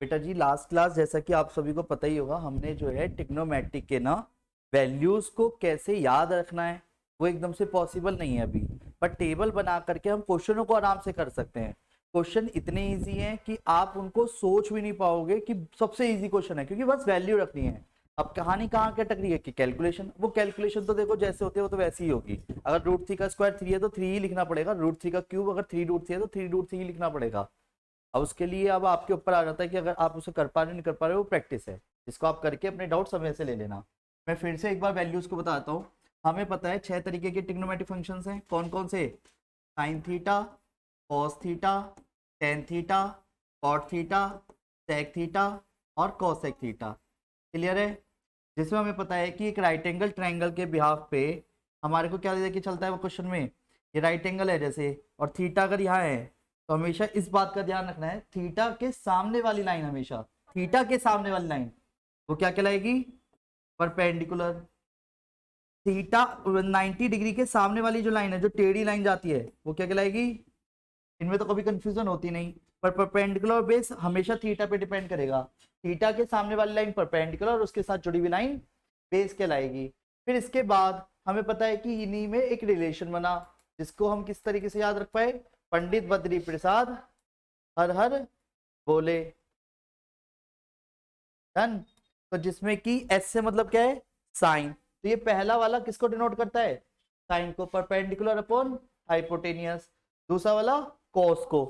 बेटा जी last class जैसा कि आप सभी को पता ही होगा, हमने जो है ट्रिग्नोमेट्रिक के ना वैल्यूज को कैसे याद रखना है वो एकदम से पॉसिबल नहीं है अभी। पर टेबल बना करके हम क्वेश्चनों को आराम से कर सकते हैं। क्वेश्चन इतने इजी हैं कि आप उनको सोच भी नहीं पाओगे कि सबसे इजी क्वेश्चन है, क्योंकि बस वैल्यू रखनी है। अब कहानी कहाँ क्या टक रही है कि कैलकुलेशन, वो कैलकुलेशन तो देखो जैसे होते है वो तो वैसी ही होगी। अगर रूट थ्री का स्क्वायर थ्री है तो थ्री ही लिखना पड़ेगा, रूट थ्री का क्यूब अगर थ्री रूट थ्री है तो थ्री रूट थ्री ही लिखना पड़ेगा। अब उसके लिए अब आपके ऊपर आ जाता है कि अगर आप उसे कर पा रहे हो नहीं कर पा रहे हो, वो प्रैक्टिस है, जिसको आप करके अपने डाउट समय से ले लेना। मैं फिर से एक बार वैल्यूज को बताता हूँ। हमें पता है 6 तरीके के ट्रिग्नोमेट्रिक फंक्शंस हैं। कौन कौन से? Sine theta, cos theta, tan theta, cot theta, sec theta और कॉसेक थीटा। क्लियर है? जिसमें हमें पता है कि एक राइट एंगल ट्रायंगल के बिहाफ पे हमारे को क्या दे के चलता है वो क्वेश्चन में, ये राइट एंगल है जैसे, और थीटा अगर यहाँ है तो हमेशा इस बात का ध्यान रखना है, थीटा के सामने वाली लाइन, हमेशा थीटा के सामने वाली लाइन वो क्या कहलाएगी? परपेंडिकुलर। थीटा 90 डिग्री के सामने वाली जो लाइन है, जो टेढ़ी लाइन जाती है, वो क्या कहलाएगी? इनमें तो कभी कंफ्यूजन होती नहीं। पर परपेंडिकुलर बेस हमेशा थीटा पे डिपेंड करेगा। थीटा के सामने वाली लाइन परपेंडिकुलर और उसके साथ जुड़ी हुई लाइन बेस कहलाएगी। फिर इसके बाद हमें पता है कि इन्हीं में एक रिलेशन बना, जिसको हम किस तरीके से याद रख पाए? पंडित बद्री प्रसाद हर हर बोले। डन। तो जिसमें कि एस से मतलब क्या है? साइन। तो ये पहला वाला किसको डिनोट करता है? साइन को, परपेंडिकुलर अपॉन हाइपोटेनियस। दूसरा वाला कॉस को,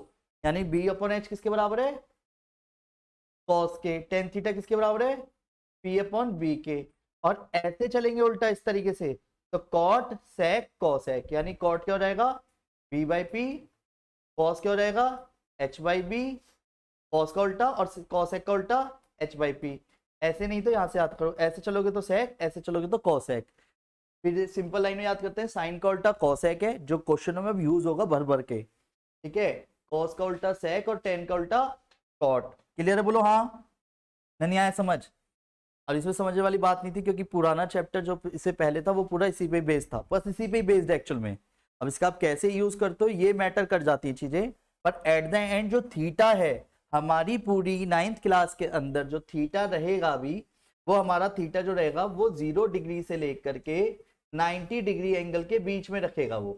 यानी बी अपॉन एच किसके बराबर है? कॉस के। टेन थीटा किसके बराबर है? पी अपॉन बी के। और ऐसे चलेंगे उल्टा इस तरीके से, तो कॉट सेक कॉसेक, यानी कॉट क्या हो जाएगा? B by P. कॉस क्या हो जाएगा? H by B. कॉस का उल्टा और कॉसेक का उल्टा एच बाई पी। ऐसे नहीं तो यहां से याद करो, ऐसे चलोगे तो सेक, ऐसे चलोगे तो कॉसेक। फिर सिंपल लाइन में याद करते हैं, साइन का उल्टा कॉसेक है जो क्वेश्चनों में यूज होगा भर भर के। ठीक है? कॉस का उल्टा सेक और टेन का उल्टा कॉट। क्लियर है? बोलो हाँ। नहीं आया समझ? और इसमें समझने वाली बात नहीं थी, क्योंकि पुराना चैप्टर जो इससे पहले था वो पूरा इसी पे बेस्ड था, बस इसी पे ही बेस्ड एक्चुअल में। अब इसका आप कैसे यूज करते हो ये मैटर कर जाती है चीजें। बट एट द एंड जो थीटा है, हमारी पूरी 9th क्लास के अंदर जो थीटा रहेगा अभी, वो हमारा थीटा जो रहेगा वो 0 डिग्री से लेकर के 90 डिग्री एंगल के बीच में रखेगा वो।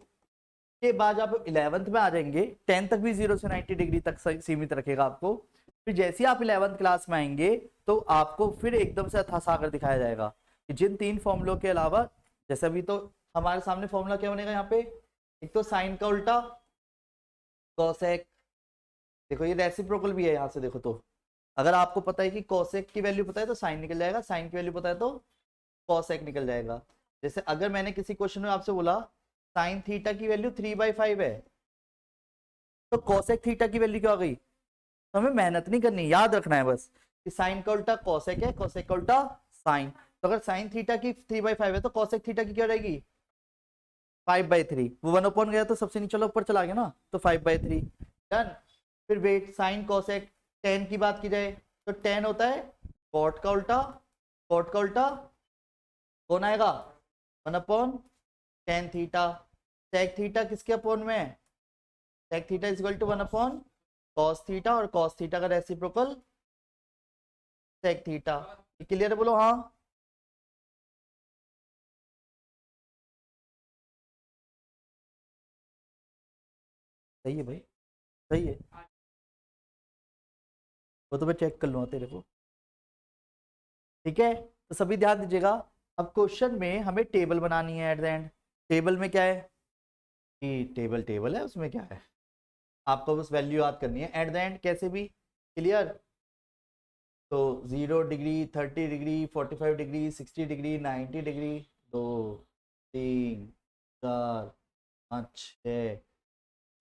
के बाद आप 11th में आ जाएंगे, 10 तक भी 0 से 90 डिग्री तक सीमित रखेगा आपको। फिर जैसे ही आप 11th क्लास में आएंगे तो आपको फिर एकदम से अथासागर दिखाया जाएगा कि जिन तीन फॉर्मूलों के अलावा, जैसे अभी तो हमारे सामने फॉर्मूला क्या बनेगा यहाँ पे? एक तो साइन का उल्टा कॉसेक, देखो ये रेसिप्रोकल भी है यहाँ से देखो तो। अगर आपको पता है कि कॉसेक की वैल्यू पता है तो साइन निकल जाएगा, साइन की वैल्यू पता है तो कॉसेक निकल जाएगा। जैसे अगर मैंने किसी क्वेश्चन में आपसे बोला साइन थीटा की वैल्यू 3/5 है, तो कॉसेक थीटा की वैल्यू क्या हो गई? तो हमें मेहनत नहीं करनी, याद रखना है बस कि साइन का उल्टा कॉसेक है, कॉसेक का उल्टा साइन। तो अगर साइन थीटा की 3/5 है तो कॉसेक थीटा की क्या रहेगी? 5/3। वो 1 गया तो सबसे नीचे ऊपर चला गया ना, तो 5/3। डन। फिर वेट, साइन कॉसेक टेन की बात की जाए तो टेन होता है कॉट का उल्टा, कॉट का उल्टा कौन आएगा? 1/tan theta. सेक थीटा किसके अपोन में है? Sec theta is equal to 1/cos theta, और cos थीटा का रेसिप्रोकल सेक थीटा। क्लियर है? बोलो हाँ। सही है भाई, सही है। वो तो मैं चेक कर लूंगा तेरे को। ठीक है, तो सभी ध्यान दीजिएगा। अब क्वेश्चन में हमें टेबल बनानी है एट द एंड। टेबल में क्या है कि टेबल टेबल है, उसमें क्या है, आपको बस वैल्यू याद करनी है एट द एंड कैसे भी। क्लियर? तो 0 degree, 30 degree, 45 degree, 60 degree, 90 degree, 2, 3, 4, 5, 6,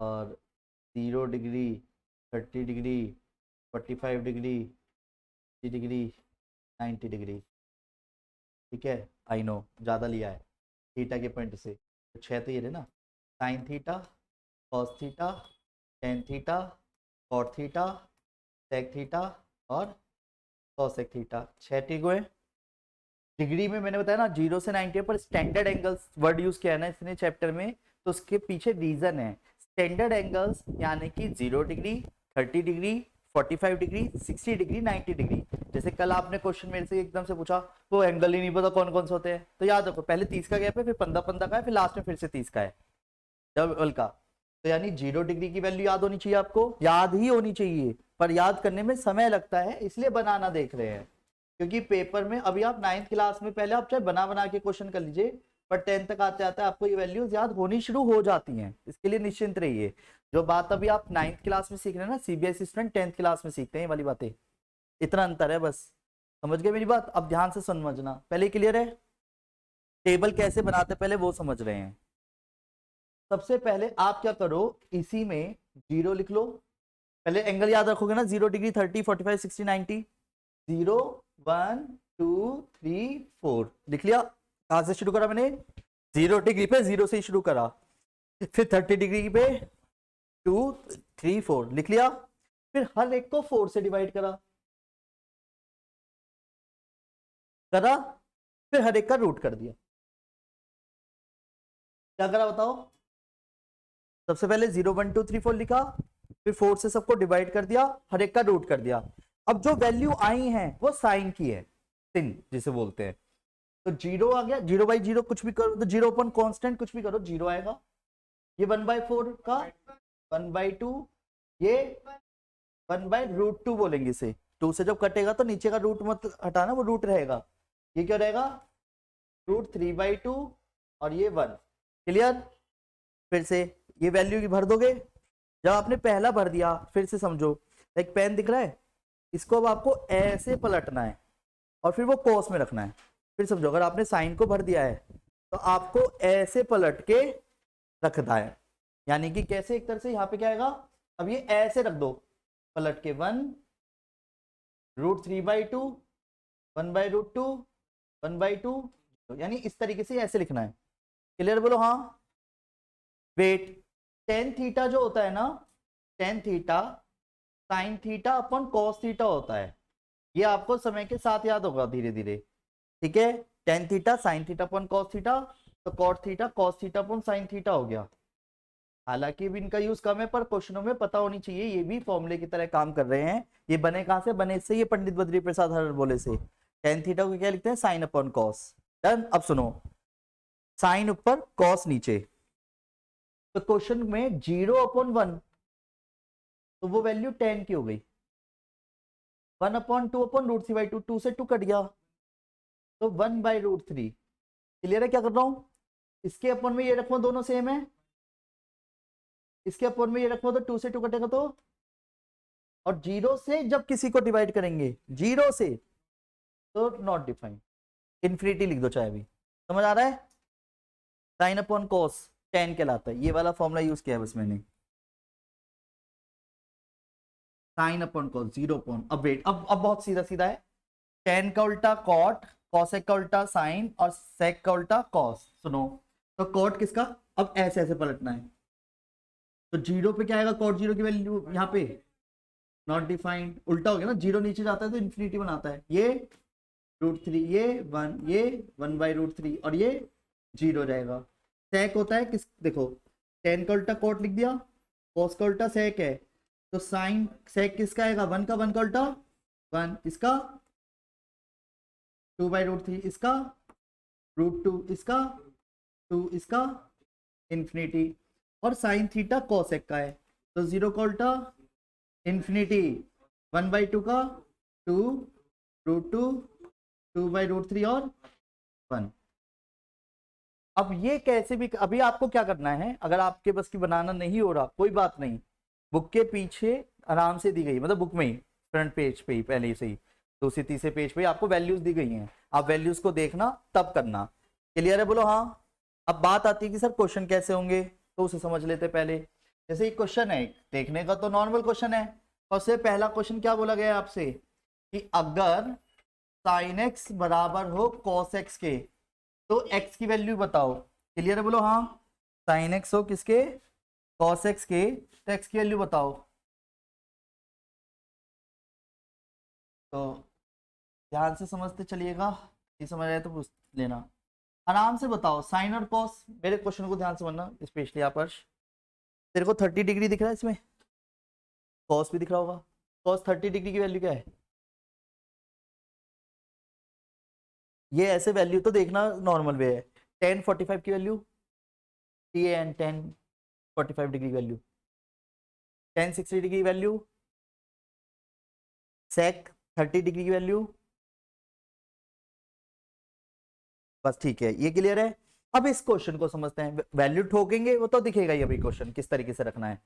और 0 degree, 30 degree, 45 degree, 60 degree, 90 degree. ठीक है? आई नो ज़्यादा लिया है थीटा के पॉइंट से, तो 6 तो ये रहे ना, sine theta, cos theta, tan theta, cot theta, sec theta और कॉसेक थीटा। 6 ठीक हुए। डिग्री में मैंने बताया ना 0 से 90 पर स्टैंडर्ड एंगल्स वर्ड यूज किया है ना इसने चैप्टर में, तो उसके पीछे रीजन है। स्टैंडर्ड एंगल्स यानी कि 0 degree, 30 degree, 45 degree, 60 degree, 90 degree. जैसे कल आपने क्वेश्चन मेरे से एकदम से पूछा वो एंगल ही नहीं पता कौन कौन से होते हैं, तो याद रखो पहले 30 का गैप है, फिर 15 का है, फिर लास्ट में फिर से 30 का है डबल का। तो यानी 0 डिग्री की वैल्यू याद होनी चाहिए, आपको याद ही होनी चाहिए, पर याद करने में समय लगता है, इसलिए बनाना देख रहे हैं। क्योंकि पेपर में अभी आप 9th क्लास में पहले आप चाहे बना बना के क्वेश्चन कर लीजिए, पर 10th तक आते आते आपको ये वैल्यूज याद होनी शुरू हो जाती हैं, इसके लिए निश्चिंत रहिए। जो बात अभी आप 9th क्लास में सीख रहे हैं ना, सीबीएसई स्टूडेंट 10th क्लास में सीखते हैं ये वाली बातें, इतना अंतर है बस। समझ गए मेरी बात? अब ध्यान से समझना, पहले क्लियर है? टेबल कैसे बनाते पहले वो समझ रहे हैं। सबसे पहले आप क्या करो, इसी में 0 लिख लो। पहले एंगल याद रखोगे ना, 0 डिग्री, 30, 45, 60, 90। 0, 1, 2, 3, 4 लिख लिया। कहां से शुरू करा मैंने? 0 डिग्री पे 0 से ही शुरू करा, फिर 30 डिग्री पे 2, 3, 4 लिख लिया, फिर हर एक को 4 से डिवाइड करा, फिर हर एक का रूट कर दिया। क्या करा बताओ? सबसे पहले 0, 1, 2, 3, 4 लिखा, फिर 4 से सबको डिवाइड कर दिया, हर एक का रूट कर दिया। अब जो वैल्यू आई है वो साइन की है, sin जिसे बोलते हैं। तो 0 आ गया, 0/0 कुछ भी करो तो 0 अपन कांस्टेंट कुछ भी करो 0 आएगा। ये 1/4 का 1/2, ये 1/√2 बोलेंगे इसे। 2 से जब कटेगा तो नीचे का रूट मत हटाना, वो रूट रहेगा। ये क्या रहेगा? √3/2 और ये 1। क्लियर? फिर से ये वैल्यू की भर दोगे। जब आपने पहला भर दिया, फिर से समझो, एक पेन दिख रहा है, इसको अब आपको ऐसे पलटना है और फिर वो कोस में रखना है। फिर समझो, अगर आपने साइन को भर दिया है तो आपको ऐसे पलट के रखना है। यानी कि कैसे? एक तरह से यहाँ पे क्या आएगा, अब ये ऐसे रख दो पलट के, 1√3/2, 1/√2, 1/2, यानी इस तरीके से ऐसे लिखना है। क्लियर बोलो हाँ? वेट, टेन थीटा जो होता है ना, टेन थीटा साइन थीटा अपन कॉस थीटा होता है। ये आपको समय के साथ याद होगा धीरे धीरे, ठीक है? टेन थीटा साइन थीटा अपन कॉस थीटा, तो कॉट थीटा कॉस थीटा अपन साइन थीटा हो गया। हालांकि भी इनका यूज कम है, पर क्वेश्चनों में पता होनी चाहिए, ये भी फॉर्मूले की तरह काम कर रहे हैं। ये बने कहां से? बने इससे, ये पंडित बद्री प्रसाद हर बोले से। टेन थीटा को क्या लिखते हैं? Sine upon cos. डन। अब सुनो, साइन ऊपर कॉस नीचे, तो क्वेश्चन में 0/1, तो वो वैल्यू 10 की हो गई। 1/2/√3/2, 2 से 2 कट गया, तो 1/√3। क्लियर है क्या कर रहा हूं? इसके अपन में ये रखो, दोनों सेम है, इसके अपन में ये रखो तो 2 से 2 कटेगा तो, और 0 से जब किसी को डिवाइड करेंगे 0 से, तो नॉट डिफाइंड, इन्फिनिटी लिख दो चाहे भी। समझ आ रहा है? साइन अपॉन कॉस 10 कहलाता है, ये वाला फॉर्मूला यूज किया है बस मैंने। साइन अपॉन कॉस 0 अपॉन, अब वेट, अब बहुत सीधा सीधा है। टेन का उल्टा कॉट, कॉसेक का उल्टा साइन, और सेक का उल्टा कॉस। सुनो, तो कॉट किसका? अब ऐसे ऐसे पलटना है, तो 0 पे क्या आएगा? कॉट 0 की वैल्यू यहाँ पे नॉट डिफाइंड, उल्टा हो गया ना, 0 नीचे जाता है तो इन्फिनिटी बनाता है। ये √3, ये 1, ये 1/√3, और ये 0 रहेगा। सेक होता है किस? देखो, टेन का उल्टा कॉट लिख दिया, कॉस का उल्टा सेक है, तो साइन सेक किसका आएगा? 1 का 1 का उल्टा 1, इसका 2/√3, इसका √2, इसका 2, इसका इन्फिनिटी। और साइन थीटा कोसेक का है, तो 0 का उल्टा इन्फिनिटी, 1/2 का 2, √2, 2/√3 और 1। अब ये कैसे भी, अभी आपको क्या करना है, अगर आपके बस की बनाना नहीं हो रहा कोई बात नहीं, बुक के पीछे आराम से दी गई, मतलब बुक में ही फ्रंट पेज पे ही पहले से ही दूसरे तीसरे पेज पे आपको वैल्यूज दी गई हैं, आप वैल्यूज को देखना तब करना। क्लियर है बोलो हाँ? अब बात आती है कि सर क्वेश्चन कैसे होंगे, तो उसे समझ लेते पहले। जैसे एक क्वेश्चन है, देखने का तो नॉर्मल क्वेश्चन है, और उससे पहला क्वेश्चन क्या बोला गया है आपसे कि अगर साइन एक्स बराबर हो कॉस एक्स के, तो एक्स की वैल्यू बताओ। क्लियर है बोलो हाँ? साइन एक्स हो किसके? कॉस एक्स के, तो एक्स की वैल्यू बताओ। तो ध्यान से समझते चलिएगा, नहीं समझ आए तो पूछ लेना। आराम से बताओ, साइन और कॉस, मेरे क्वेश्चन को ध्यान से समझना, स्पेशली आप हर्ष। तेरे को 30 डिग्री दिख रहा है इसमें, कॉस भी दिख रहा होगा, cos 30 डिग्री की वैल्यू क्या है? ये ऐसे वैल्यू तो देखना नॉर्मल वे है। tan 45 की वैल्यू, tan 45 डिग्री की वैल्यू, tan 60 डिग्री की वैल्यू, sec 30 डिग्री की वैल्यू। बस ठीक है, ये क्लियर है। अब इस क्वेश्चन को समझते हैं, वैल्यू ठोकेंगे वो तो दिखेगा ही अभी क्वेश्चन किस तरीके से रखना है।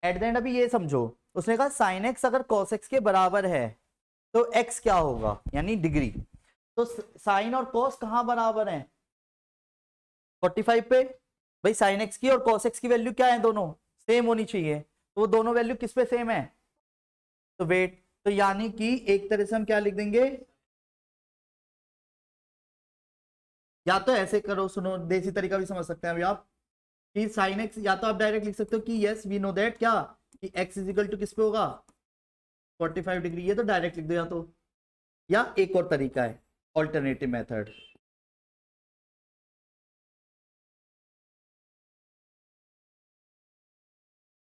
एट द एंड अभी ये समझो, उसने कहा साइन एक्स अगर कॉस एक्स के बराबर है तो एक्स क्या होगा, यानी डिग्री। तो साइन और कॉस कहां बराबर है? 45 पे। भाई साइन एक्स की और कॉस एक्स की वैल्यू क्या है, दोनों सेम होनी चाहिए, तो वो दोनों वैल्यू किस पे सेम है? तो वेट, तो यानी कि एक तरह से हम क्या लिख देंगे, या तो ऐसे करो, सुनो देसी तरीका भी समझ सकते हैं अभी आप, कि साइन एक्स या तो आप डायरेक्ट लिख सकते हो कि यस वी नो दैट क्या, कि एक्स इज इक्वल टू किस पे होगा, 45 डिग्री, ये तो डायरेक्ट लिख दो, या तो, या एक और तरीका है ऑल्टरनेटिव मेथड।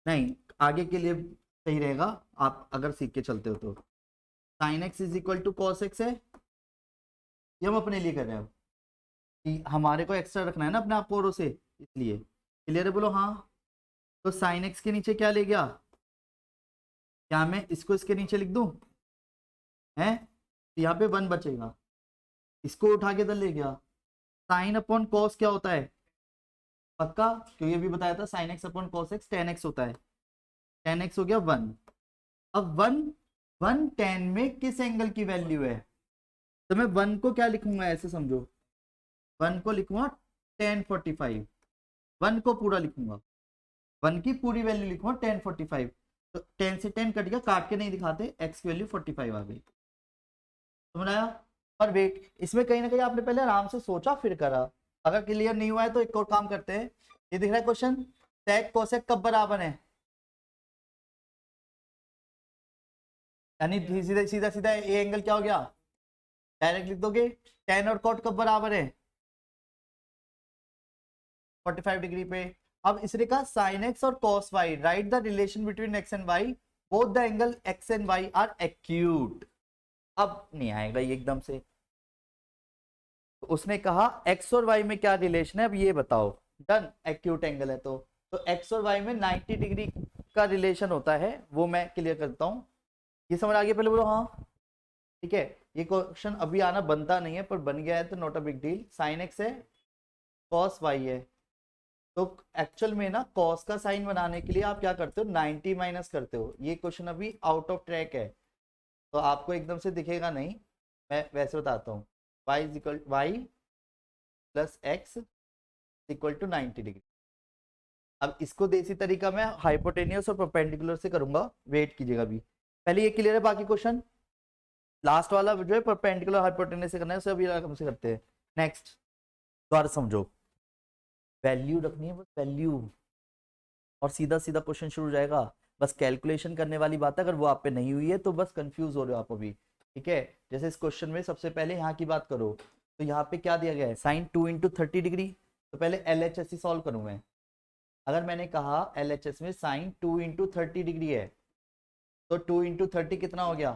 नहीं, आगे के लिए सही रहेगा, आप अगर सीख के चलते हो तो sine x is equal to cos x है, ये हम अपने लिए कर रहे हैं कि हमारे को एक्स्ट्रा रखना है ना अपने आप को से, इसलिए क्लियर है, बोलो हाँ। तो साइन एक्स के नीचे क्या ले गया, क्या मैं इसको इसके नीचे लिख दूं, है, तो यहाँ पे 1 बचेगा, इसको उठा के इधर ले गया। साइन अपॉन कॉस क्या होता है, पक्का, क्योंकि अभी बताया था sine x upon cos x tan x होता है, tan x हो गया 1। अब 1, 1 tan में किस एंगल की वैल्यू है, तो मैं 1 को क्या लिखूंगा, ऐसे समझो, 1 को लिखूंगा tan 45, 1 को पूरा लिखूंगा, 1 की पूरी वैल्यू लिखूंगा tan 45। तो 10 से 10 कट गया, काट के नहीं दिखाते, x की वैल्यू 45 आ गई, समझ आया। और वेट, इसमें कहीं ना कहीं आपने पहले आराम से सोचा फिर करा, अगर क्लियर नहीं हुआ है तो एक और काम करते हैं, ये दिख रहा है क्वेश्चन, sec cosec कब बराबर है, यानी सीधा सीधा सीधा ये एंगल क्या हो गया, डायरेक्ट लिख दोगे। tan और cot कब बराबर है, 45 डिग्री पे। अब इसने कहा sin x और cos y, right the relation between x and y, both the angle x and y are acute. अब नहीं आएगा ये एकदम से, तो उसने कहा x और y में क्या रिलेशन है, अब ये बताओ, डन, एक्यूट एंगल है तो x और y में 90 डिग्री का रिलेशन होता है, वो मैं क्लियर करता हूं। ये समझ आ गया, पहले बोलो हाँ, ठीक है। ये क्वेश्चन अभी आना बनता नहीं है पर बन गया है तो not a big deal. Sine x है, कॉस वाई है, तो एक्चुअल में ना कॉस का साइन बनाने के लिए आप क्या करते हो, 90 माइनस करते हो। ये क्वेश्चन अभी आउट ऑफ ट्रैक है तो आपको एकदम से दिखेगा नहीं, मैं वैसे बताता हूँ, y is equal y plus x equal to 90 degree. अब इसको देसी तरीका में हाइपोटेनियस और परपेंडिकुलर से करूंगा, वेट कीजिएगा अभी, पहले ये क्लियर है, बाकी क्वेश्चन लास्ट वाला जो है परपेंडिकुलर हाइपोटेनस से करना है, उसे अभी हमसे करते हैं। नेक्स्ट, दोबारा समझो, वैल्यू रखनी है बस, वैल्यू, और सीधा सीधा क्वेश्चन शुरू हो जाएगा। बस कैलकुलेशन करने वाली बात है, अगर वो आप पे नहीं हुई है तो बस कंफ्यूज हो रहे हो आप अभी, ठीक है। जैसे इस क्वेश्चन में सबसे पहले यहाँ की बात करो, तो यहाँ पे क्या दिया गया है, साइन 2 इंटू 30 डिग्री, तो पहले LHS ही सॉल्व करूँ मैं। अगर मैंने कहा LHS में साइन 2 इंटू 30 डिग्री है, तो 2 इंटू 30 कितना हो गया,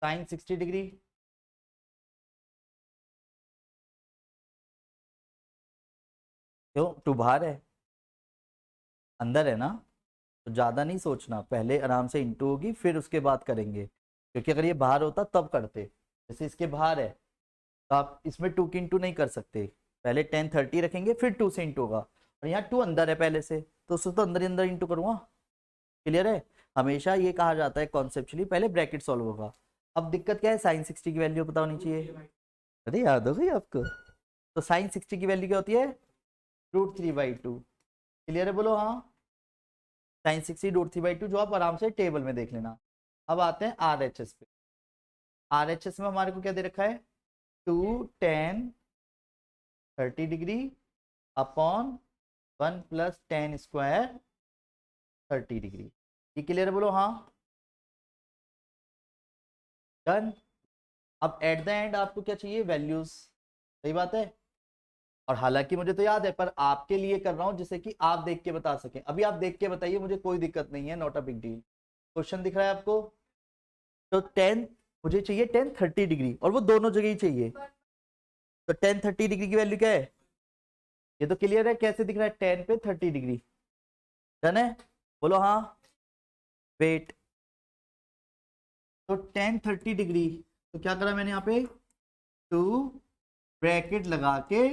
साइन 60 डिग्री। क्यों, टू बाहर है, अंदर है ना, तो ज्यादा नहीं सोचना, पहले आराम से इंटू होगी फिर उसके बाद करेंगे, क्योंकि अगर ये बाहर होता तब करते, जैसे इसके बाहर है तो आप इसमें 2 की इंटू नहीं कर सकते, पहले 10 30 रखेंगे फिर 2 से इंटू होगा, और यहाँ 2 अंदर है पहले से, तो उसको तो अंदर ही अंदर इंटू करूंगा, क्लियर है। हमेशा ये कहा जाता है कॉन्सेप्चुअली पहले ब्रैकेट सॉल्व होगा। अब दिक्कत क्या है, साइन 60 की वैल्यू पता होनी चाहिए, अरे याद हो गई आपको, तो साइन 60 की वैल्यू क्या होती है, √3/2, क्लियर है, बोलो हाँ, साइन 60 √3/2, जो आप आराम से टेबल में देख लेना। अब आते हैं RHS पे, RHS में हमारे को क्या दे रखा है, 2 tan 30 degree upon 1 plus tan square 30 degree, ये क्लियर है, बोलो हाँ, डन। अब एट द एंड आपको क्या चाहिए, वैल्यूज, सही बात है, और हालांकि मुझे तो याद है पर आपके लिए कर रहा हूं जिससे कि आप देख के बता सकें। अभी आप देख के बताइए, मुझे कोई दिक्कत नहीं है, not a big deal. Question दिख रहा है आपको? तो टेन, मुझे चाहिए टेन 30 डिग्री, और वो दोनों जगह ही चाहिए। तो टेन 30 डिग्री की वैल्यू क्या है? ये तो क्लियर है कैसे दिख रहा है, टेन पे 30 डिग्री। डन है? बोलो हाँ। वेट, तो टेन 30 डिग्री, तो क्या करा मैंने यहाँ पे, टू ब्रैकेट लगा के,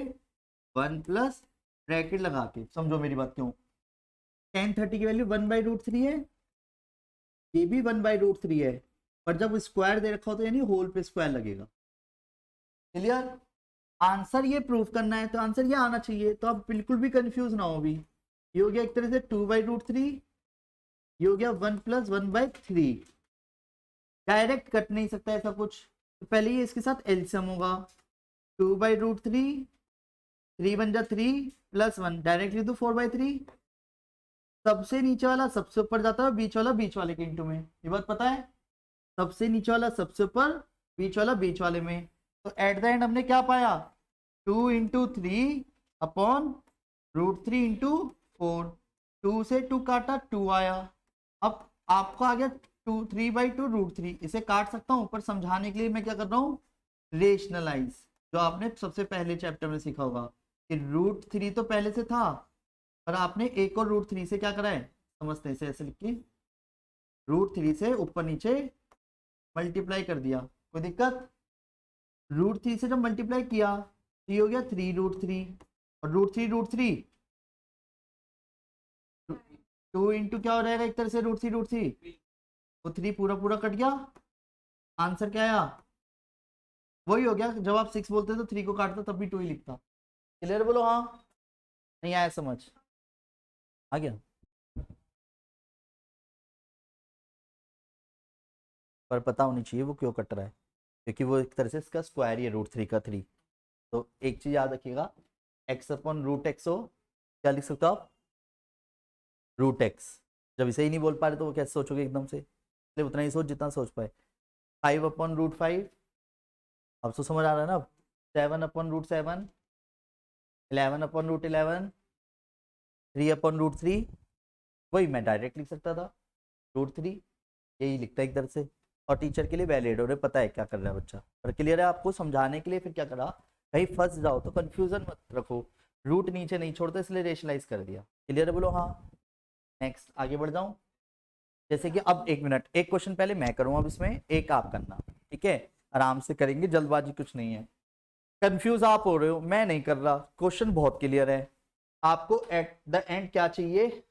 वन प्लस ब्रैकेट लगा के, समझो मेरी बात क्यों। टेन 30 की वैल्यू 1/√3 है, ये भी 1/√3 है, पर जब स्क्वायर दे रखा हो तो यानी होल पे स्क्वायर लगेगा। क्लियर? आंसर ये प्रूव करना है तो आंसर ये आना चाहिए, तो आप बिल्कुल भी कंफ्यूज ना हो भी। ये हो गया एक तरह से 2/√3, ये हो गया 1 + 1/3। डायरेक्ट कट नहीं सकता ऐसा कुछ, तो पहले ये इसके साथ एलसीएम होगा। 2/√3, 3 बन जा 3 + 1, डायरेक्टली तो 4/3। सबसे नीचे वाला सबसे ऊपर जाता है, बीच वाला बीच वाले के इंटू में, ये बात पता है? सबसे नीचे वाला सबसे ऊपर, बीच वाला बीच वाले में। तो एट द एंड हमने क्या पाया, 2 × 3/√3 × 4। 2 से 2 काटा, 2 आया। अब आपको आ गया 3/2√3, इसे काट सकता हूं, पर समझाने के लिए मैं क्या कर रहा हूं, रेशनलाइज, जो आपने सबसे पहले चैप्टर में सीखा होगा कि √3 तो पहले से था, पर आपने एक और √3 से क्या करा है, समझते हैं, इसे ऐसे लिख के √3 से ऊपर नीचे मल्टीप्लाई कर दिया। कोई दिक्कत? √3 से जब मल्टीप्लाई किया तो ये हो गया 3√3, और √3 2 इंटू क्या हो जाएगा एक तरह से, √3 वो 3 पूरा पूरा कट गया। आंसर क्या आया? वही हो गया, जब आप 6 बोलते तो 3 को काटता तब भी 2 ही लिखता। क्लियर? बोलो हाँ। नहीं आया समझ? आ गया? पर पता होनी चाहिए वो क्यों कट रहा है, क्योंकि वो एक तरह से इसका स्क्वायर ही है √3 का 3। तो एक चीज याद रखिएगा, x/√x हो, क्या लिख सकते हो आप, √x। जब इसे ही नहीं बोल पा रहे तो वो कैसे सोचोगे एकदम से, इसलिए उतना ही सोच जितना सोच पाए। 5/√5, अब तो समझ आ रहा है ना? अब 7/√7, 11/√11, 3/√3, वही मैं डायरेक्ट लिख सकता था, √3, यही लिखता है एक तरह से। और टीचर के लिए वैलिड, और पता है क्या कर रहा है बच्चा। पर क्लियर है आपको? समझाने के लिए फिर क्या करा, कहीं फंस जाओ तो कंफ्यूजन मत रखो, रूट नीचे नहीं छोड़ते इसलिए रेशनलाइज कर दिया। क्लियर है? बोलो हाँ। नेक्स्ट आगे बढ़ जाऊं। जैसे कि अब एक मिनट, एक क्वेश्चन पहले मैं करूँ, अब इसमें एक आप करना, ठीक है? आराम से करेंगे, जल्दबाजी कुछ नहीं है। कंफ्यूज आप हो रहे हो, मैं नहीं कर रहा, क्वेश्चन बहुत क्लियर है। आपको एट द एंड क्या चाहिए,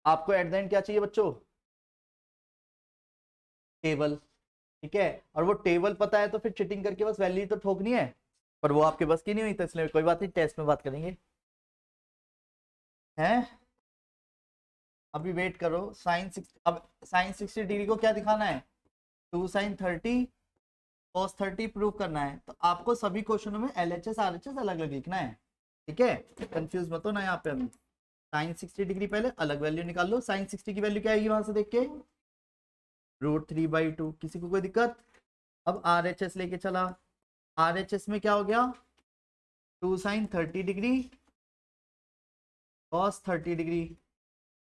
आपको एट द एंड क्या चाहिए बच्चों, टेबल। ठीक है, और वो टेबल पता है तो फिर चिटिंग करके बस वैल्यू तो ठोकनी है, पर वो आपके बस की नहीं हुई, तो इसलिए कोई बात नहीं, टेस्ट में बात करेंगे। हैं? अभी वेट करो। अब साइन 60 डिग्री को क्या दिखाना है, 2 sin 30 cos 30 प्रूव करना है, तो आपको सभी क्वेश्चनों में LHS RHS अलग अलग लिखना है। ठीक है, कंफ्यूज मत हो ना यहाँ पे। हम साइन 60 डिग्री पहले अलग वैल्यू निकाल लो, साइन 60 की वैल्यू क्या आएगी वहां से देख के, √3/2। किसी को कोई दिक्कत? अब RHS लेके चला, RHS में क्या हो गया, 2 sin 30 degree cos 30 degree.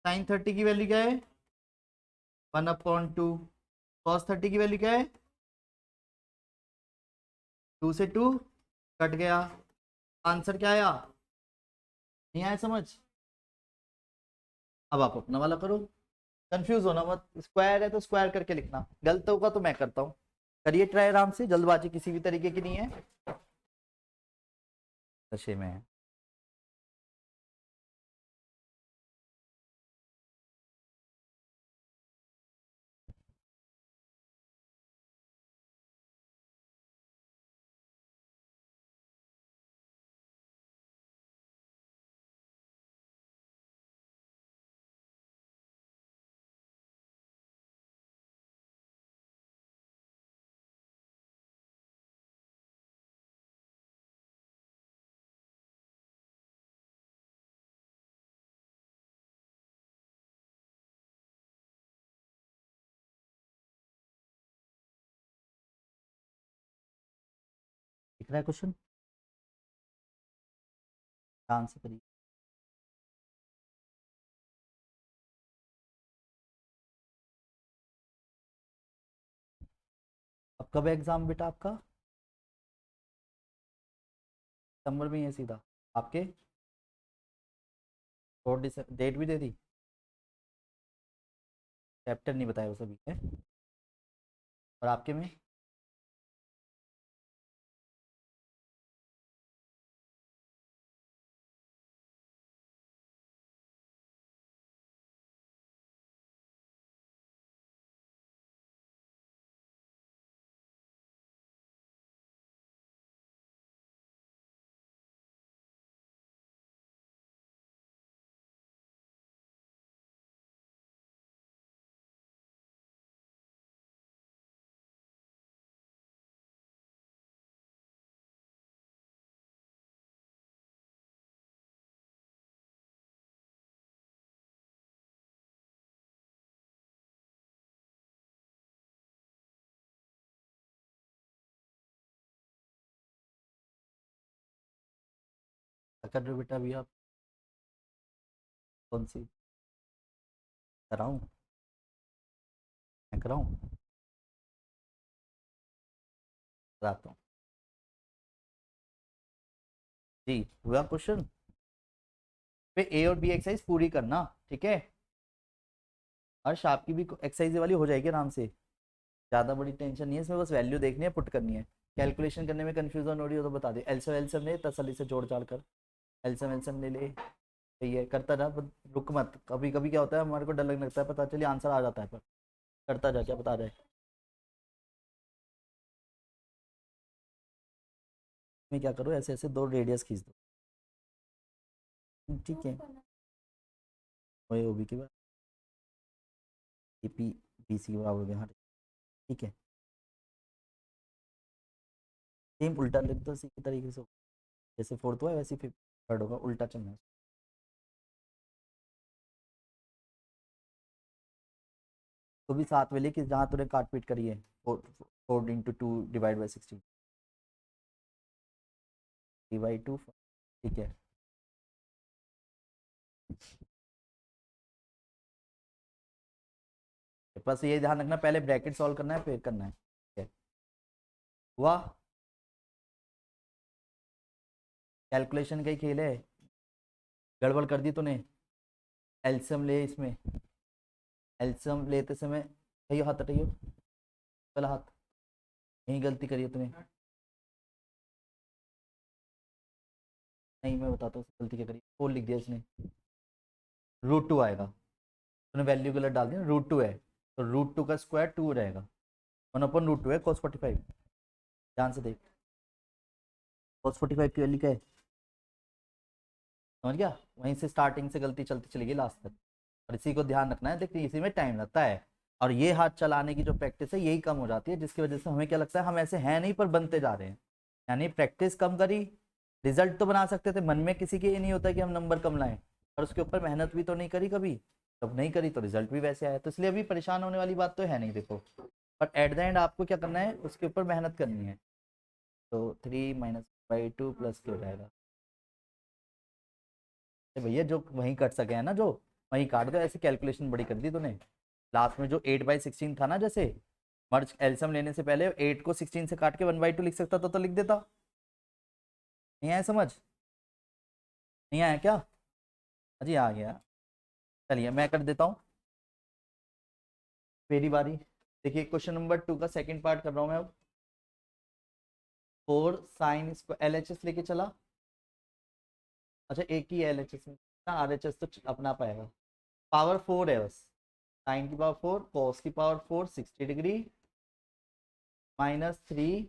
Sine 30 की वैल्यू क्या है, 1/2। cos 30 की वैल्यू क्या है, 2 से 2 कट गया। आंसर क्या आया? नहीं आया समझ? अब आप अपना वाला करो, कंफ्यूज होना मत, स्क्वायर है तो स्क्वायर करके लिखना, गलत होगा तो मैं करता हूँ। करिए ट्राई आराम से, जल्दबाजी किसी भी तरीके की नहीं है, नशे में है। दिख रहा है क्वेश्चन? ध्यान से करिए। अब कब है एग्जाम बेटा आपका? दिसंबर में ही है सीधा आपके? और डेट भी दे दी? चैप्टर नहीं बताया वो सभी है। और आपके में? क्या कर रहे हो बेटा अभी आप? कौन सी कराऊं? मैं कराऊं? बताता हूँ। जी, हुआ क्वेश्चन पे ए और बी एक्सरसाइज पूरी करना, ठीक है। हर्ष आपकी भी एक्सरसाइज वाली हो जाएगी आराम से, ज़्यादा बड़ी टेंशन नहीं है इसमें, बस वैल्यू देखनी है, पुट करनी है। कैलकुलेशन करने में कंफ्यूजन हो रही हो तो बता दे, एल्सम एल्सम ले तसल्ली से जोड़ जाड़ कर, एल्सम एल्सम ले ले। सही है, करता जा, रुक मत। कभी कभी क्या होता है हमारे को डर लगने लगता है, पता चलिए आंसर आ जाता है, पर करता जा, क्या बता रहे। मैं क्या करूँ, ऐसे ऐसे दो रेडियस खींच दो, ठीक है। वही ओबी की बात, एपी बीसी के बराबर में, हाँ ठीक है। सेम उल्टा लिख दो इसी के तरीके से, जैसे फोर्थ हुआ वैसे फिफ्थ थर्ड होगा, उल्टा चलना है। तो भी साथ में लेके जहाँ तूने काट पीट करी है, 4 into 2 / 16 3/2, ठीक है। बस ये ध्यान रखना, पहले ब्रैकेट सॉल्व करना है फिर करना है, ठीक है। हुआ? कैलकुलेशन का ही खेल है, गड़बड़ कर दी तूने। एल्सियम ले इसमें, एल्सियम लेते समय हटाइयो हाथ, हटाइयो पहला हाथ, यही गलती करी है तूने। नहीं मैं बताता हूँ गलती क्या करी, 4 लिख दिया इसने, √2 आएगा, तूने वैल्यू गलत डाल दिया, √2 है तो √2 का स्क्वायर 2 रहेगा, 1/√2 है cos 45। ध्यान से देख, cos 45 की वैल्यू क्या है, समझ गया? वहीं से स्टार्टिंग से गलती चलती चलेगी लास्ट तक, और इसी को ध्यान रखना है, देखिए इसी में टाइम लगता है। और ये हाथ चलाने की जो प्रैक्टिस है यही कम हो जाती है, जिसकी वजह से हमें क्या लगता है हम ऐसे हैं नहीं पर बनते जा रहे हैं। यानी प्रैक्टिस कम करी, रिजल्ट तो बना सकते थे, मन में किसी के ये नहीं होता कि हम नंबर कम लाएं, और उसके ऊपर मेहनत भी तो नहीं करी कभी, जब नहीं करी तो रिजल्ट भी वैसे आया, तो इसलिए अभी परेशान होने वाली बात तो है नहीं, देखो। बट एट द एंड आपको क्या करना है, उसके ऊपर मेहनत करनी है। तो 3 - 2 प्लस क्या हो जाएगा, भैया जो वहीं कट सके है ना, जो वहीं काट दो, ऐसे कैलकुलेशन बड़ी कर दी तूने। लास्ट में जो 8/16 था ना, जैसे मर्ज एल्सियम लेने से पहले 8 को 16 से काट के 1/2 लिख सकता था तो लिख देता। नहीं आया समझ? नहीं आया क्या? अजी आ गया। चलिए मैं कर देता हूँ, मेरी बारी। देखिए क्वेश्चन नंबर 2 का सेकंड पार्ट कर रहा हूँ मैं अब। 4 साइन इसको LHS लेके चला, अच्छा एक ही LHS में ना, RHS तो अपना पाएगा। पावर 4 है बस, साइन की पावर 4, कॉस की पावर 4 60 डिग्री, -3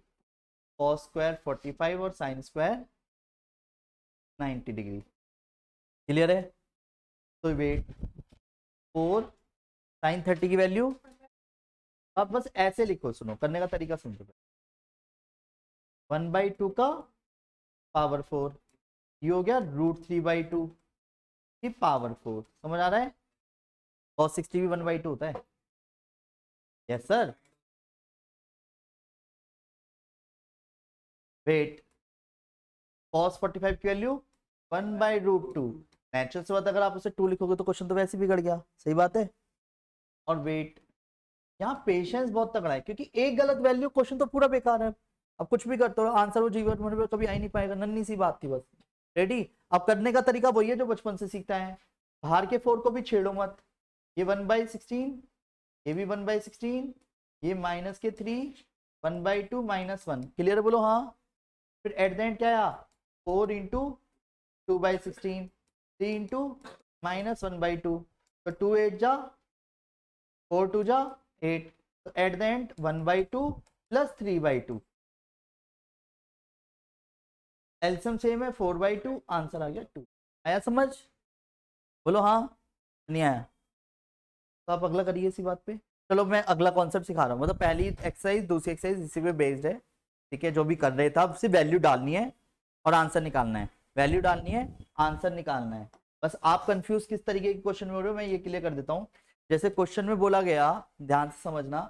कॉस स्क्वायर 45 और साइन स्क्वायर 90 डिग्री। क्लियर है? तो वेट 4 साइन 30 की वैल्यू, अब बस ऐसे लिखो, सुनो करने का तरीका सुनो। 1/2 का पावर 4, ये हो गया √3/2 की पावर 4, समझ आ रहा है? cos 60 भी 1/2 होता है। Yes sir. वेट, cos 45 की वैल्यू 1/√2, नेचुरल से बात अगर आप उसे 2 लिखोगे तो क्वेश्चन तो वैसे बिगड़ गया, सही बात है। और वेट यहाँ पेशेंस बहुत तगड़ा है, क्योंकि एक गलत वैल्यू क्वेश्चन तो पूरा बेकार है। अब कुछ भी करते हो आंसर वो जीवन में कभी आ ही नहीं पाएगा, नन्ही सी बात थी बस। रेडी? अब करने का तरीका वही है जो बचपन से सीखता है। बाहर के 4 को भी छेड़ो मत। ये 1/16, ये भी 1/16, ये -3, 1/2 -1। क्लियर बोलो हाँ। फिर एट द एंड क्या आया? 4 इंटू 2/16, 3 इंटू -1/2, तो 2 8 जा 4 2 जा 8, तो at the end 1/2 plus 3/2। LCM same है 4/2, आंसर आ गया 2। आया समझ? बोलो हाँ, नहीं आया तो आप अगला करिए इसी बात पे। चलो मैं अगला कॉन्सेप्ट सिखा रहा हूँ, मतलब पहली एक्सरसाइज दूसरी एक्सरसाइज इसी पे बेस्ड है। ठीक है, जो भी कर रहे थे आप सिर्फ वैल्यू डालनी है और आंसर निकालना है। वैल्यू डालनी है, आंसर निकालना है। बस आप कंफ्यूज किस तरीके के क्वेश्चन में हो रहे हो मैं ये क्लियर कर देता हूँ। जैसे क्वेश्चन में बोला गया, ध्यान से समझना।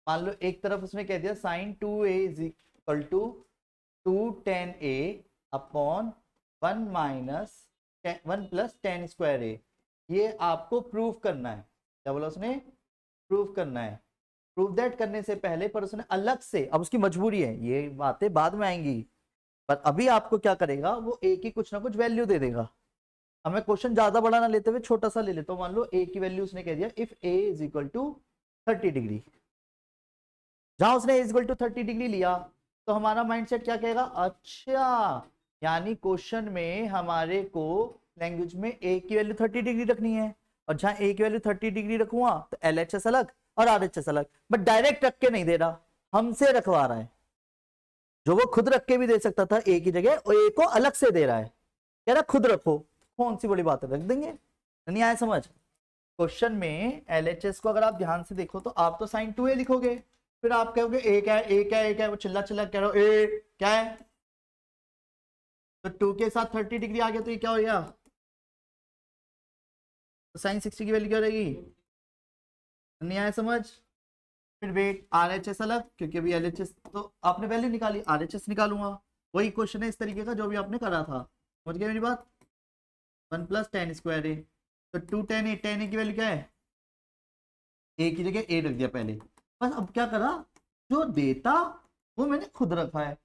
मान लो एक तरफ उसने कह दिया sine 2a is equal to 2tan a upon 1 minus 1 plus tan square a। ये आपको प्रूफ करना है। क्या बोला उसने? प्रूफ करना है। प्रूफ दैट करने से पहले पर उसने अलग से, अब उसकी मजबूरी है, ये बातें बाद में आएंगी, पर अभी आपको क्या करेगा, वो ए की कुछ ना कुछ वैल्यू दे देगा। अब मैं क्वेश्चन ज्यादा बड़ा ना लेते हुए छोटा सा ले लेता हूं। मान लो ए की वैल्यू उसने कह दिया if a is equal to 30 degree. जहां उसने a is equal to 30 degree लिया, तो हमारा माइंडसेट क्या कहेगा? अच्छा, यानी क्वेश्चन में हमारे को लैंग्वेज में ए की वैल्यू 30 डिग्री रखनी है, और जहां ए की वैल्यू 30 डिग्री रखूंगा तो एल एच एस अलग और आर एच एस अलग। बट डायरेक्ट रख के नहीं दे रहा, हमसे रखवा रहा है। जो वो खुद रख के भी दे सकता था ए की जगह, और ए को अलग से दे रहा है, कह रहा खुद रखो। कौन सी बड़ी बात है, रख देंगे। नहीं आया समझ? क्वेश्चन में एलएचएस को अगर आप ध्यान से देखो तो आप तो साइन 2a लिखोगे, फिर आप कहोगे ए क्या है, ए क्या है, ए क्या है, वो चिल्ला चिल्ला कह रहे हो ए क्या है, तो 2 के साथ 30 डिग्री आ गया तो ये क्या हो गया? तो साइन 60 की वैल्यू क्या रहेगी? नहीं आया समझ? फिर वेट, आर एच एस अलग, क्योंकि अभी एल एच एस तो आपने वैल्यू निकाली, आर एच एस निकालूंगा। वही क्वेश्चन है इस तरीके का जो भी आपने करा था। समझ गए मेरी बात? 1 प्लस tan स्क्वायर ए, तो 2 tan a, tan a की वैल्यू क्या है? ए की जगह ए रख दिया पहले। बस अब क्या करा, जो देता वो मैंने खुद रखा है।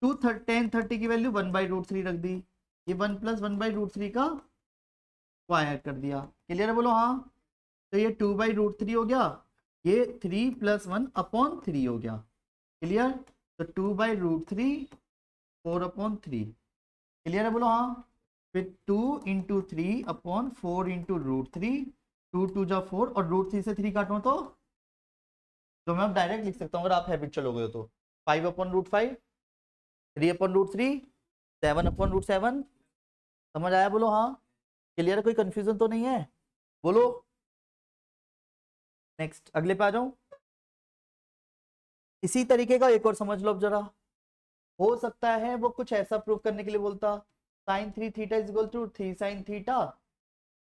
2 tan 30 की वैल्यू 1/√3 रख दी। ये 1 प्लस 1/√3 का स्क्वायर कर दिया। क्लियर है बोलो हाँ? तो ये 2/√3 हो गया, ये 3+1/3 हो गया। क्लियर? तो 2/√3 4/3। क्लियर है बोलो हाँ? फिर 2 × 3/4 2 2 जा 4, और √3 से 3 काटो तो मैं अब डायरेक्ट लिख सकता हूँ अगर आप हैबिट चलोगे तो 5/√5, 3/√3, 7/√7। समझ आया बोलो हाँ? क्लियर है? कोई कंफ्यूजन तो नहीं है? बोलो। नेक्स्ट अगले पे आ जाऊं। इसी तरीके का एक और समझ लो अब जरा। हो सकता है वो कुछ ऐसा प्रूव करने के लिए बोलता sine 3 theta is equal to 3 sine theta,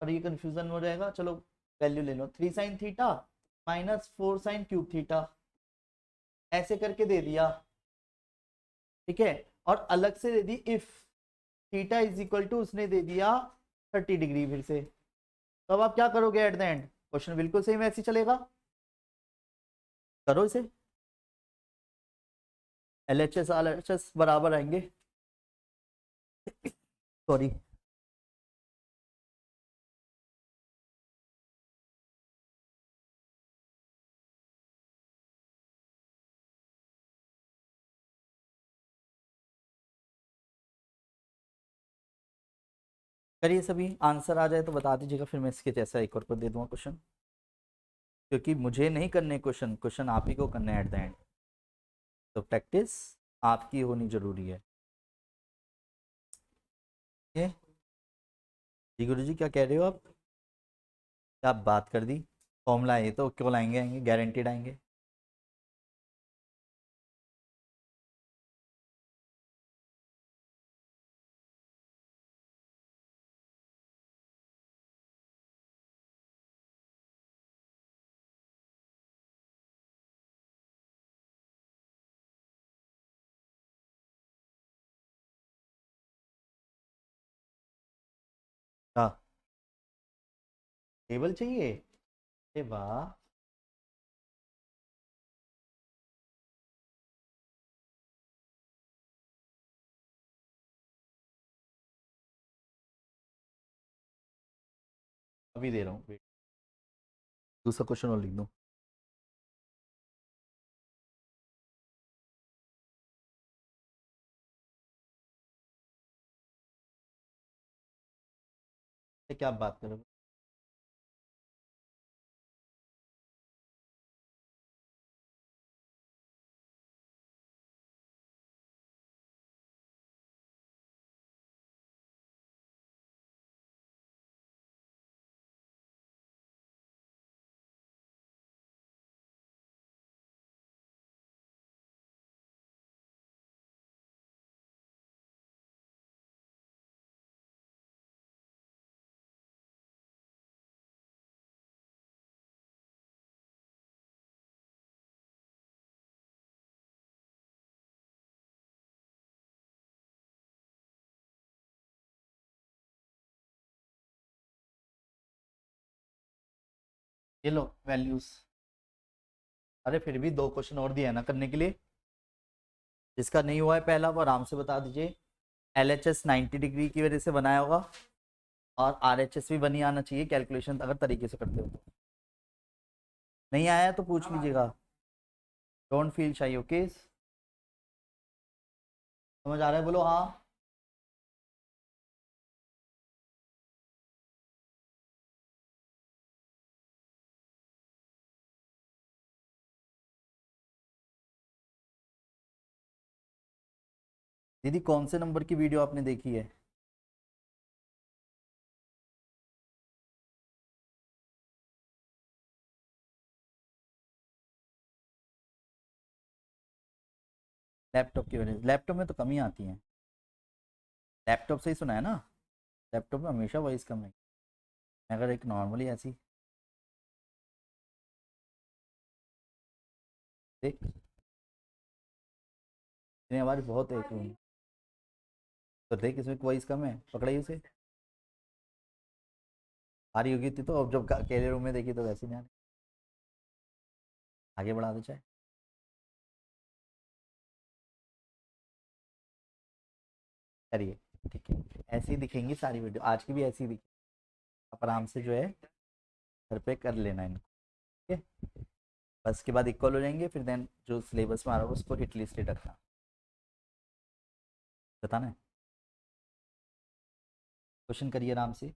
और ये कंफ्यूजन हो जाएगा। चलो वैल्यू ले लो, 3 sine theta -4 sine cube theta, ऐसे करके दे दिया। ठीक है, और अलग से दे दी if theta is equal to, उसने दे दिया 30 डिग्री फिर से। तो अब आप क्या करोगे एट द एंड? क्वेश्चन बिल्कुल सेम ऐसे चलेगा। करो इसे, एलएचएस आरएचएस बराबर आएंगे। सॉरी, करिए सभी। आंसर आ जाए तो बता दीजिएगा, फिर मैं इसके जैसा एक और को दे दूंगा क्वेश्चन, क्योंकि मुझे नहीं करने क्वेश्चन, क्वेश्चन आप ही को करना है एट द एंड। तो प्रैक्टिस आपकी होनी जरूरी है। ये जी गुरु जी क्या कह रहे हो आप? क्या बात कर दी? फॉर्मूला ये तो क्यों लाएंगे, आएंगे गारंटीड आएंगे। हाँ, टेबल चाहिए? अरे वाह, अभी दे रहा हूँ, दूसरा क्वेश्चन और लिख दूँ। क्या आप बात करोगे? ये लो वैल्यूज। अरे फिर भी दो क्वेश्चन और दिया है ना करने के लिए। जिसका नहीं हुआ है पहला वो आराम से बता दीजिए। एल एच एस 90 डिग्री की वजह से बनाया होगा, और आर एच एस भी बनी आना चाहिए कैलकुलेशन अगर तरीके से करते हो तो। नहीं आया है तो पूछ लीजिएगा। डोंट फील शाई, ओके? समझ आ रहा है? बोलो हाँ। दीदी कौन से नंबर की वीडियो आपने देखी है? लैपटॉप की वजह से? लैपटॉप में तो कमी आती है। लैपटॉप से ही सुना है ना। लैपटॉप में हमेशा वॉइस कम है। अगर एक नॉर्मली ऐसी देख, तेरी आवाज़ बहुत है क्यों? तो देख इसमें वॉइस कम है, पकड़ाई उसे। आ रही होगी थी तो, अब जब अकेले रूम में देखी तो वैसे नहीं आ रही। आगे बढ़ा दो चाहे। करिए। ठीक है, ऐसी ही दिखेंगी सारी वीडियो, आज की भी ऐसी ही दिखेगी। आप आराम से जो है घर पे कर लेना इनको। ठीक है, बस के बाद इक्वल हो जाएंगे, फिर देन जो सिलेबस में आ रहा होगा उसको हिट लिस्ट रखना। बताना है। क्वेश्चन करिए आराम से।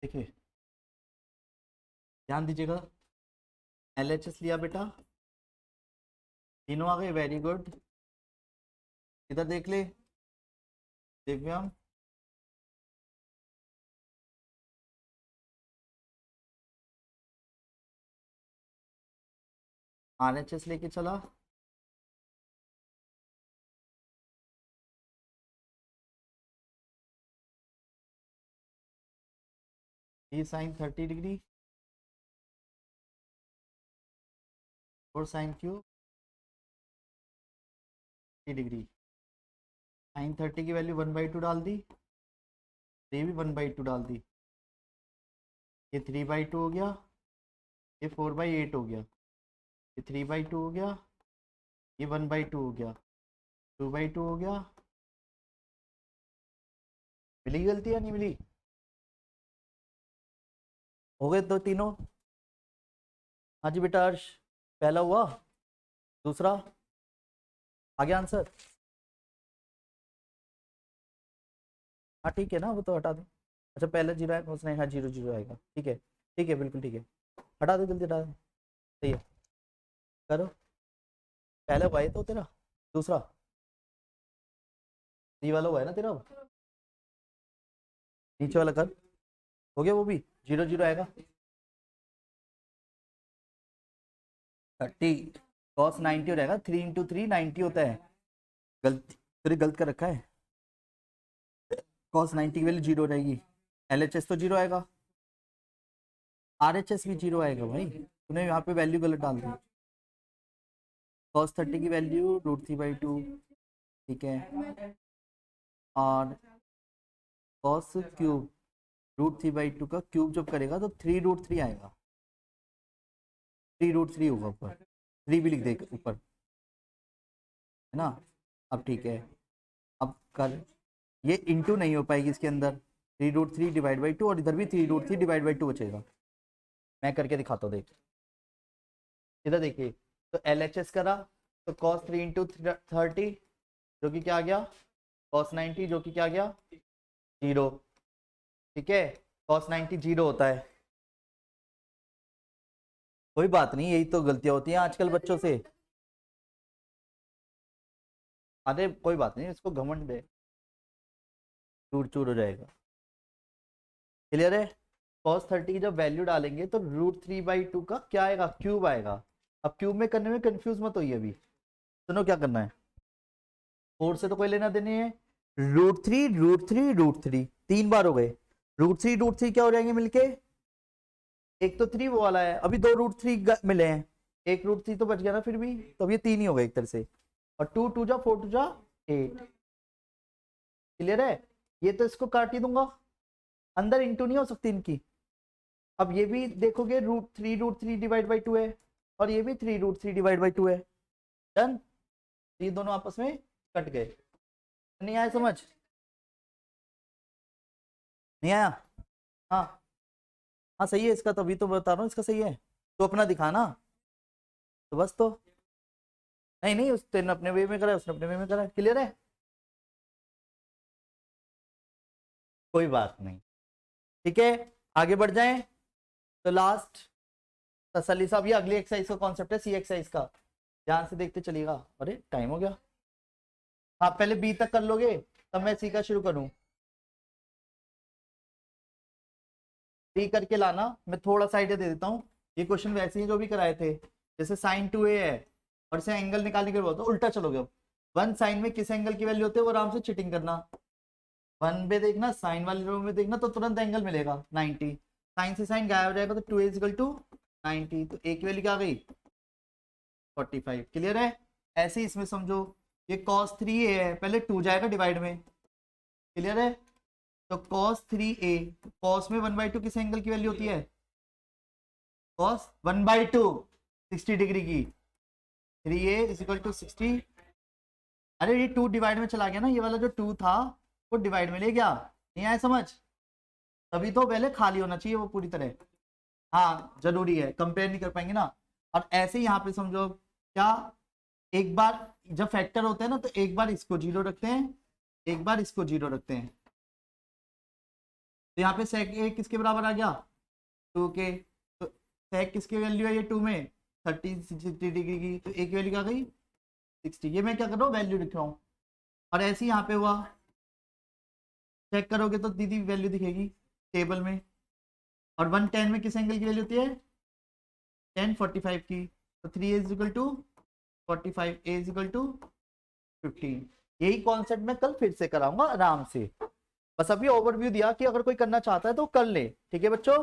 देखिए ध्यान दीजिएगा, LHS लिया बेटा, तीनों आ गए, वेरी गुड। इधर देख ले, देख भी हम, RHS लेके चला, ये साइन 30 डिग्री और साइन क्यू 30 डिग्री। साइन 30 की वैल्यू 1/2 डाल दी, ये भी 1/2 डाल दी, ये 3/2 हो गया, ये 4/8 हो गया, ये 3/2 हो गया, ये 1/2 हो गया, 2/2 हो गया। मिली गलती या नहीं मिली? हो गए तो तीनों। हाँ जी बेटा अर्श, पहला हुआ, दूसरा आ गया आंसर। हाँ ठीक है ना, वो तो हटा दो। अच्छा पहले जीरो है उसने, हाँ 0 0 आएगा, ठीक है बिल्कुल ठीक है, हटा दो जल्दी हटा दो। सही है, करो। पहले हुआ है तो तेरा, दूसरा सी वाला हुआ है ना तेरा, नीचे वाला कर, हो गया वो भी, 0 0 आएगा। 30 cos 90 हो जाएगा, 3 × 3 90 होता है, गलत तेरे गलत कर रखा है, cos 90 की वैल्यू 0 रहेगी, LHS तो 0 आएगा, RHS भी 0 आएगा भाई, तूने यहाँ पे वैल्यू गलत डाल दी। cos 30 की वैल्यू √3/2, ठीक है, और cos क्यूब √3/2 का क्यूब जब करेगा तो 3√3 आएगा, 3√3 होगा ऊपर, 3 भी लिख दे ऊपर, है ना। अब ठीक है, अब कर, ये इंटू नहीं हो पाएगी इसके अंदर, 3√3 ÷ 2, और इधर भी 3√3 ÷ 2 बचेगा। मैं करके दिखाता हूँ, देख इधर देखिए, तो LHS करा तो cos 3 × 30 जो कि क्या आ गया, cos 90 जो कि क्या आ गया 0, ठीक है, cos 90 0 होता है। कोई बात नहीं, यही तो गलतियां होती हैं आजकल बच्चों से। अरे कोई बात नहीं, इसको घमंड है, चूर चूर हो जाएगा। क्लियर है, cos 30 की जब वैल्यू डालेंगे तो √3/2 का क्या आएगा, क्यूब आएगा। अब क्यूब में करने में कंफ्यूज मत होइए, अभी सुनो क्या करना है, 4 से तो कोई लेना देने है, √3 √3 √3 तीन बार हो गए, √3 क्या हो जाएंगे मिलके, एक तो 3 वो वाला है, अभी दो √3 मिले हैं, एक √3 तो बच गया ना फिर भी, तो अब ये 3 ही हो गए एक तरह से, और 2 2 जा 4 2 जा 8। क्लियर है, ये तो इसको काट ही दूंगा, अंदर इंटू नहीं हो सकती इनकी। अब ये भी देखोगे √3 √3 ÷ 2 है, और ये भी 3 √3 ÷ 2 है, डन। ये दोनों आपस में कट गए, नहीं आया समझ, नहीं आया, हाँ हाँ सही है इसका, तभी तो बता रहा हूँ इसका सही है, तो अपना दिखाना, तो बस तो, नहीं नहीं उस तेने अपने वे में करा है, उसने अपने वे में करा है, क्लियर है, कोई बात नहीं, ठीक है। आगे बढ़ जाएं, तो लास्ट तसल्ली साहब, ये अगली एक्सरसाइज का कॉन्सेप्ट है, सी एक्सरसाइज का, ध्यान से देखते चलिएगा। अरे टाइम हो गया, हाँ पहले बी तक कर लोगे तब मैं सी का शुरू करूँ, सी करके लाना, मैं थोड़ा सा आइडिया दे देता हूँ, ये क्वेश्चन वैसे ही जो भी कराए थे, जैसे साइन 2a है और इसे एंगल निकालने के लिए बोलते, उल्टा चलोगे, अब 1 साइन में किस एंगल की वैल्यू होती है वो आराम से चिटिंग करना, 1 पे देखना, साइन वाले रो में देखना, तो तुरंत एंगल मिलेगा 90, साइन से साइन गायब हो जाएगा, तो 2a = 90, तो a की वैल्यू क्या आ गई 45। क्लियर है, ऐसे ही इसमें समझो, ये cos 3a है, पहले 2 जाएगा डिवाइड में, क्लियर है, तो cos 3a, cos में 1/2 किस एंगल की वैल्यू होती है, cos 1/2 60 डिग्री की, 3a = 60, अरे ये 2 डिवाइड में चला गया ना, ये वाला जो 2 था वो डिवाइड में ले गया, नहीं आया समझ, तभी तो पहले खाली होना चाहिए वो पूरी तरह, हाँ जरूरी है, कंपेयर नहीं कर पाएंगे ना। और ऐसे यहाँ पे समझो क्या, एक बार जब फैक्टर होते हैं ना, तो एक बार इसको 0 रखते हैं, एक बार इसको 0 रखते हैं, तो यहाँ पे sec a किसके बराबर आ गया 2 के, तो sec किसकी वैल्यू है ये 2 में 60 डिग्री की, तो a की वैल्यू क्या गई 60। ये मैं क्या कर रहा हूँ वैल्यू लिख रहा हूँ। और ऐसे ही यहाँ पे हुआ, चेक करोगे तो दीदी वैल्यू दिखेगी टेबल में। और 110 में किस एंगल की वैल्यू होती है 1045 की, तो 3 is equal to 45, a is equal to 15। यही कॉन्सेप्ट मैं कल फिर से कराऊंगा आराम से, बस अभी ओवरव्यू दिया कि अगर कोई करना चाहता है तो कर ले। ठीक है बच्चों।